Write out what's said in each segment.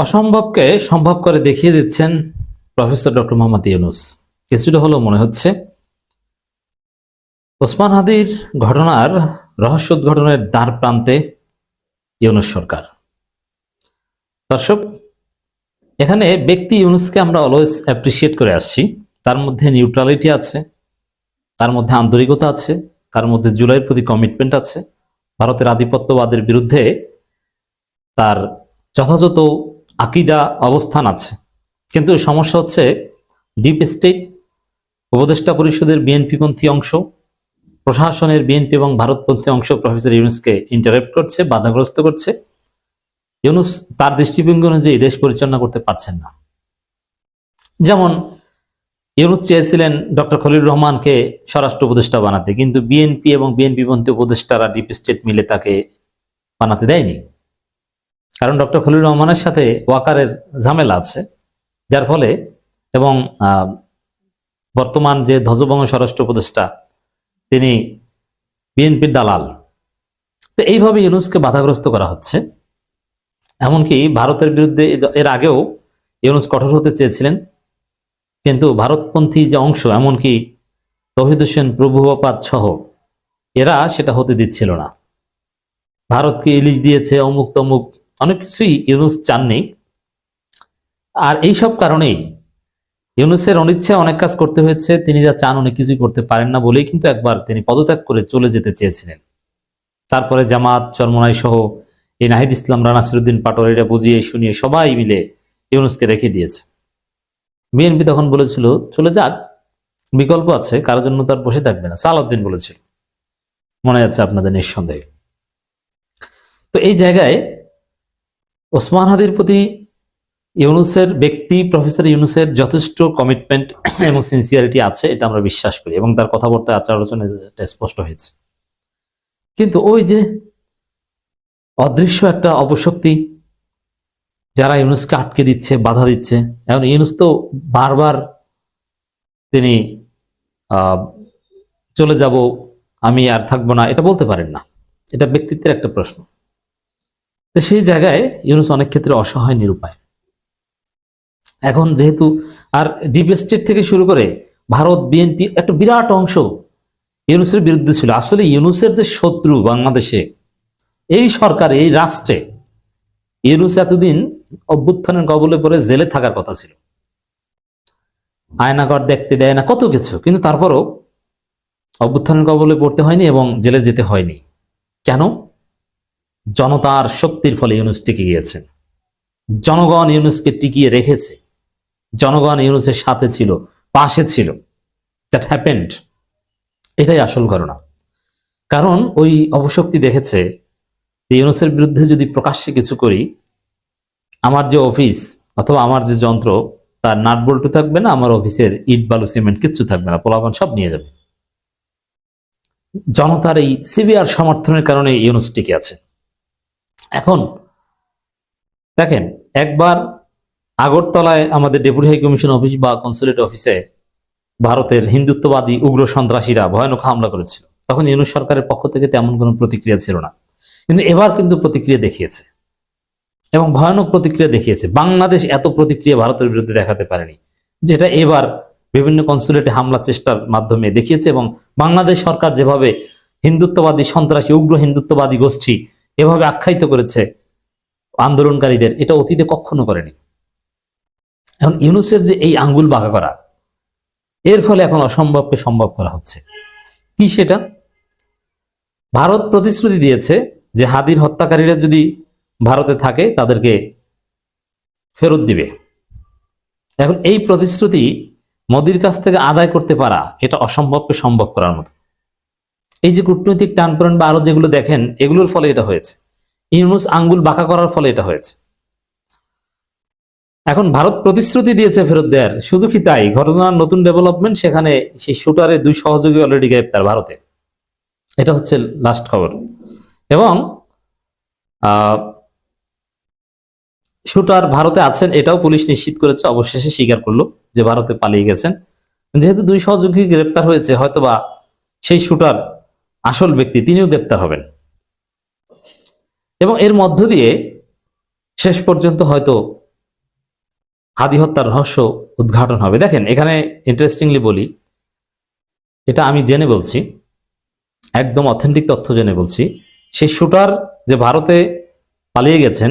অসম্ভবকে সম্ভব করে দেখিয়ে দিচ্ছেন প্রফেসর ডক্টর মোহাম্মদ ইউনূস। কিছুটা হলেও মনে হচ্ছে ওসমান হাদির ঘটনার রহস্য উদ্ঘাটনের দ্বার প্রান্তে ইউনূস সরকার। দর্শক, এখানে ব্যক্তি ইউনূসকে আমরা অলওয়েজ অ্যাপ্রিসিয়েট করে আসছি। তার মধ্যে নিউট্রালিটি আছে, তার মধ্যে আন্তরিকতা আছে, তার মধ্যে জুলাইয়ের প্রতি কমিটমেন্ট আছে, ভারতের আধিপত্যবাদের বিরুদ্ধে তার যথাযথ আকিদা অবস্থান আছে। কিন্তু সমস্যা হচ্ছে ডিপ স্টেট, উপদেষ্টা পরিষদের বিএনপিপন্থী অংশ, প্রশাসনের বিএনপি এবং ভারতপন্থী অংশ প্রফেসর ইউনূসকে ইন্টারাপ্ট করছে, বাধাগ্রস্ত করছে। ইউনূস তার দৃষ্টিভঙ্গি অনুযায়ী দেশ পরিচালনা করতে পারছেন না। যেমন ইউনূস চেয়েছিলেন ডক্টর খলিলুর রহমানকে স্বরাষ্ট্র উপদেষ্টা বানাতে, কিন্তু বিএনপি এবং বিএনপিপন্থী উপদেষ্টারা ডিপ স্টেট মিলে তাকে বানাতে দেয়নি। কারণ ডক্টর খলিলুর রহমানের সাথে ওয়াকারের ঝামেলা আছে, যার ফলে এবং বর্তমান যে ধ্বজভঙ্গ স্বরাষ্ট্র উপদেষ্টা তিনি বিএনপির দালাল। তো এইভাবে ইউনূসকে বাধাগ্রস্ত করা হচ্ছে। এমনকি ভারতের বিরুদ্ধে এর আগেও ইউনূস কঠোর হতে চেয়েছিলেন, কিন্তু ভারতপন্থী যে অংশ, এমনকি তৌহিদ হোসেন প্রভুপাত সহ এরা সেটা হতে দিচ্ছিল না। ভারতকে ইলিশ দিয়েছে, অমুক তমুক অনেক কিছুই ইউনূস চাননি। আর এইসব কারণেই ইউনূসের অনিচ্ছায় অনেক কাজ করতে হয়েছে। তিনি যা চান অনেক কিছুই করতে পারেন না বলেই কিন্তু একবার তিনি পদত্যাগ করে চলে যেতে চেয়েছিলেন। তারপরে জামাত চরমনাই সহ এই নাহিদ ইসলাম, রানা নাসিরউদ্দিন পাটোয়ার এটা বুঝিয়ে শুনিয়ে সবাই মিলে ইউনূসকে রেখে দিয়েছে। বিএনপি তখন বলেছিল চলে যাক, বিকল্প আছে, কারোর জন্য তার বসে থাকবে না। সালাউদ্দিন বলেছিল, মনে আছে আপনাদের নিঃসন্দেহে। তো এই জায়গায় ওসমান হাদির প্রতি ইউনূসের ব্যক্তি প্রফেসর ইউনূসের যথেষ্ট কমিটমেন্ট এবং সিনসিয়ারিটি আছে, এটা আমরা বিশ্বাস করি, এবং তার কথাবার্তা আচার আলোচনায় এটা স্পষ্ট হয়েছে। কিন্তু ওই যে অদৃশ্য একটা অপশক্তি যারা ইউনূসকে আটকে দিচ্ছে, বাধা দিচ্ছে। এখন ইউনূস তো বারবার তিনি চলে যাব, আমি আর থাকবো না, এটা বলতে পারেন না। এটা ব্যক্তিত্বের একটা প্রশ্ন। তো সেই জায়গায় ইউনূস অনেক ক্ষেত্রে অসহায়, নিরুপায়। এখন যেহেতু আর ডিপ স্টেট থেকে শুরু করে ভারত, বিএনপি একটা বিরাট অংশ ইউনূসের বিরুদ্ধে ছিল। আসলে ইউনূসের যে শত্রু বাংলাদেশে, এই সরকার, এই রাষ্ট্রে ইউনূস এতদিন অভ্যুত্থানের কবলে পড়ে জেলে থাকার কথা ছিল। আয়নাঘর দেখতে দেয় না, কত কিছু, কিন্তু তারপরও অভ্যুত্থানের কবলে পড়তে হয়নি এবং জেলে যেতে হয়নি। কেন? জনতার শক্তির ফলে ইউনূস টিকে গিয়েছেন। জনগণ ইউনূসকে টিকিয়ে রেখেছে, জনগণ ইউনূসের সাথে ছিল, পাশে ছিল। That happened. এটাই আসল ঘটনা। কারণ ওই অপশক্তি দেখেছে ইউনূসের বিরুদ্ধে যদি প্রকাশ্যে কিছু করি, আমার যে অফিস অথবা আমার যে যন্ত্র, তার নাট বল্টু থাকবে না, আমার অফিসের ইট বালু সিমেন্ট কিচ্ছু থাকবে না, পোলাপান সব নিয়ে যাবে। জনতার এই সিভিয়ার সমর্থনের কারণে ইউনূস টিকে আছে। এখন দেখেন, একবার আগরতলায় আমাদের ডেপুটি হাই কমিশন অফিস বা কনসুলেট অফিসে ভারতের হিন্দুত্ববাদী উগ্র সন্ত্রাসীরা ভয়ানক হামলা করেছিল। তখন ইউনূস সরকারের পক্ষ থেকে তেমন কোনো প্রতিক্রিয়া ছিল না, কিন্তু এবার কিন্তু প্রতিক্রিয়া দেখিয়েছে, এবং ভয়ানক প্রতিক্রিয়া দেখিয়েছে। বাংলাদেশ এত প্রতিক্রিয়া ভারতের বিরুদ্ধে দেখাতে পারেনি, যেটা এবার বিভিন্ন কনসুলেটে হামলা চেষ্টার মাধ্যমে দেখিয়েছে। এবং বাংলাদেশ সরকার যেভাবে হিন্দুত্ববাদী সন্ত্রাসী, উগ্র হিন্দুত্ববাদী গোষ্ঠী এভাবে আখ্যায়িত করেছে আন্দোলনকারীদের, এটা অতীতে কখনো করেনি। এখন ইউনূসের যে এই আঙ্গুল বাঁকা করা, এর ফলে এখন অসম্ভবকে সম্ভব করা হচ্ছে। কি সেটা? ভারত প্রতিশ্রুতি দিয়েছে যে হাদির হত্যাকারীরা যদি ভারতে থাকে তাদেরকে ফেরত দিবে। এখন এই প্রতিশ্রুতি মোদির কাছ থেকে আদায় করতে পারা, এটা অসম্ভবকে সম্ভব করার মতো। এই যে কূটনৈতিক টানপোড়েন বা আরো যেগুলো দেখেন, এগুলোর ফলে এটা হয়েছে। ইউনূস আঙ্গুল বাঁকা করার ফলে এটা হয়েছে। এখন ভারত প্রতিশ্রুতি দিয়েছে ফেরত দেওয়ার, শুধু কি তাই? ঘটনার নতুন ডেভেলপমেন্ট, সেখানে সেই শুটারের 2 সহযোগী অলরেডি গ্রেপ্তার ভারতে। এটা হচ্ছে লাস্ট খবর। এবং শুটার ভারতে আছেন, এটাও পুলিশ নিশ্চিত করেছে, অবশেষে স্বীকার করলো যে ভারতে পালিয়ে গেছেন। যেহেতু 2 সহযোগী গ্রেপ্তার হয়েছে, হয়তোবা সেই শুটার আসল ব্যক্তি তিনিও গ্রেপ্তার হবেন, এবং এর মধ্য দিয়ে শেষ পর্যন্ত হয়তো হাদি হত্যার রহস্য উদ্ঘাটন হবে। দেখেন এখানে ইন্টারেস্টিংলি বলি, এটা আমি জেনে বলছি, একদম অথেন্টিক তথ্য জেনে বলছি, সেই শুটার যে ভারতে পালিয়ে গেছেন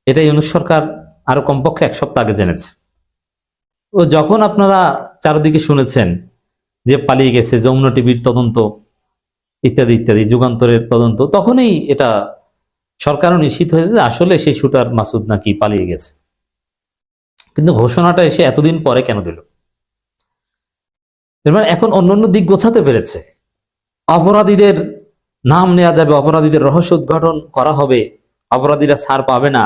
এটা ইউনূস সরকার আরো কমপক্ষে 1 সপ্তাহ আগে জেনেছে। ও যখন আপনারা চারিদিকে শুনেছেন যে পালিয়ে গেছে, যমুনা টিভির তদন্ত ইত্যাদি ইত্যাদি, যুগান্তরের তদন্ত, তখনই এটা সরকারও নিশ্চিত হয়েছে যে আসলে সেই শুটার মাসুদ নাকি পালিয়ে গেছে। কিন্তু ঘোষণাটা এসে এতদিন পরে কেন দিল? এর মানে এখন অন্যান্য দিক গোছাতে পেরেছে, অপরাধীদের নাম নেওয়া যাবে, অপরাধীদের রহস্য উদ্ঘাটন করা হবে, অপরাধীরা ছাড় পাবে না।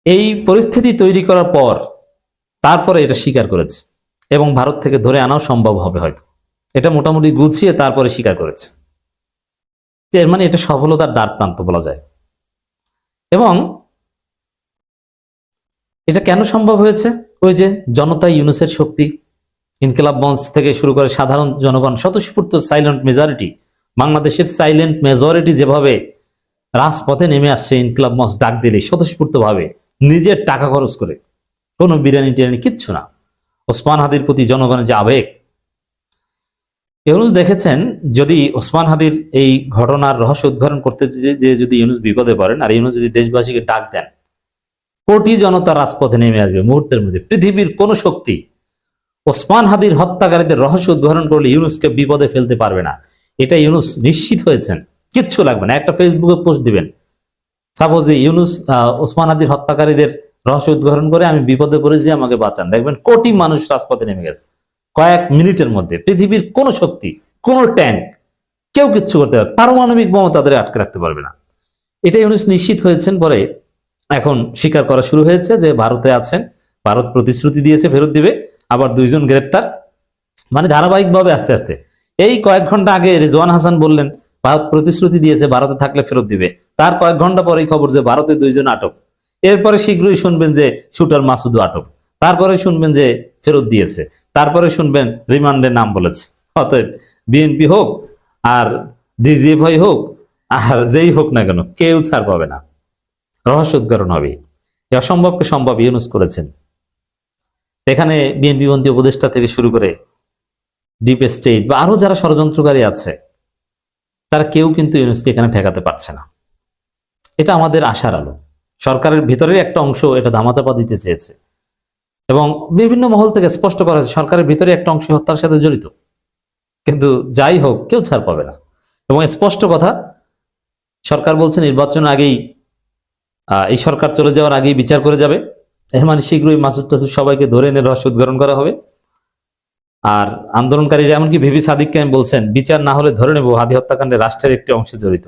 এই পরিস্থিতি তৈরি করার পর তারপরে এটা স্বীকার করেছে এবং ভারত থেকে ধরে আনাও সম্ভব হবে হয়তো। এটা মোটামুটি গুছিয়ে তারপরে স্বীকার করেছে। এর মানে এটা সফলতার দ্বার প্রান্ত বলা যায়। এবং এটা কেন সম্ভব হয়েছে? ওই যে জনতা, ইউনূসের শক্তি, ইনকিলাব মঞ্চ থেকে শুরু করে সাধারণ জনগণ, স্বতঃস্ফূর্ত সাইলেন্ট মেজরিটি, বাংলাদেশের সাইলেন্ট মেজরিটি যেভাবে রাজপথে নেমে আসছে ইনকিলাব মঞ্চ ডাক দিলে স্বতঃস্ফূর্ত ভাবে, নিজের টাকা খরচ করে, কোনো বিরিয়ানি টিরিয়ানি কিচ্ছু না, ওসমান হাদির প্রতি জনগণের যে আবেগ। ইউনূস দেখেছেন যদি ওসমান হাদির এই ঘটনার রহস্য উদ্ঘাটন করতে যে যদি ইউনূস বিপদে পড়েন, আর ইউনূস যদি দেশবাসীকে ডাক দেন, কোটি জনতা রাজপথে নেমে আসবে মুহূর্তের মধ্যে। পৃথিবীর কোন শক্তি ওসমান হাদির হত্যাকারীদের রহস্য উদ্ঘাটন করলে ইউনূসকে বিপদে ফেলতে পারবে না। এটা ইউনূস নিশ্চিত হয়েছেন। কিচ্ছু লাগবে না, একটা ফেসবুকে পোস্ট দিবেন, সাপোজ ইউনূস ওসমান হাদির হত্যাকারীদের রহস্য উদ্ঘাটন করে আমি বিপদে পড়েছি, আমাকে বাঁচান, দেখবেন কোটি মানুষ রাজপথে নেমে গেছে কয়েক মিনিটের মধ্যে। পৃথিবীর কোন শক্তি, কোন ট্যাঙ্ক, কেউ কিচ্ছু করতে পারবে, পারমাণবিক বোমা তাদের আটকে রাখতে পারবে না। এটা ইউনূস নিশ্চিত হয়েছেন। পরে এখন স্বীকার করা শুরু হয়েছে যে ভারতে আছেন, ভারত প্রতিশ্রুতি দিয়েছে ফেরত দিবে, আবার 2 জন গ্রেপ্তার, মানে ধারাবাহিকভাবে আস্তে আস্তে। এই কয়েক ঘন্টা আগে রিজওয়ান হাসান বললেন ভারত প্রতিশ্রুতি দিয়েছে ভারতে থাকলে ফেরত দিবে, তার কয়েক ঘন্টা পরেই খবর যে ভারতে 2 জন আটক। এরপরে শীঘ্রই শুনবেন যে শুটার মাসুদও আটক, তারপরে শুনবেন যে ফেরত দিয়েছে, তারপরে শুনবেন রিমান্ডের নাম বলেছে। অতএব বিএনপি হোক আর ডিজিএফআই হোক আর যেই হোক না কেন, কেউ ছাড় পাবে না, রহস্য উদ্ঘাটন হবে। এই অসম্ভবকে সম্ভব ইউনূস করেছেন। এখানে বিএনপি পন্থী উপদেষ্টা থেকে শুরু করে ডিপ স্টেট বা আরো যারা ষড়যন্ত্রকারী আছে, তারা কেউ কিন্তু ইউনূসকে এখানে ঠেকাতে পারছে না। এটা আমাদের আশার আলো। সরকারের ভিতরের একটা অংশ এটা ধামাচাপা দিতে চেয়েছে এবং বিভিন্ন মহল থেকে স্পষ্ট করা হয়েছে সরকারের ভিতরে একটা অংশ হত্যার সাথে জড়িত। কিন্তু যাই হোক, কেউ ছাড় পাবে না। এবং স্পষ্ট কথা, সরকার বলছে নির্বাচন আগেই, এই সরকার চলে যাওয়ার আগেই বিচার করে যাবে। এর মানে শীঘ্রই মাসুদ টাসুদ সবাইকে ধরে এনে রহস্য উদ্ঘাটন করা হবে। আর আন্দোলনকারীরা এমনকি ভিভি সাদিককে বলছেন বিচার না হলে ধরে নেব হাদি হত্যাকাণ্ডে রাষ্ট্রের একটি অংশ জড়িত।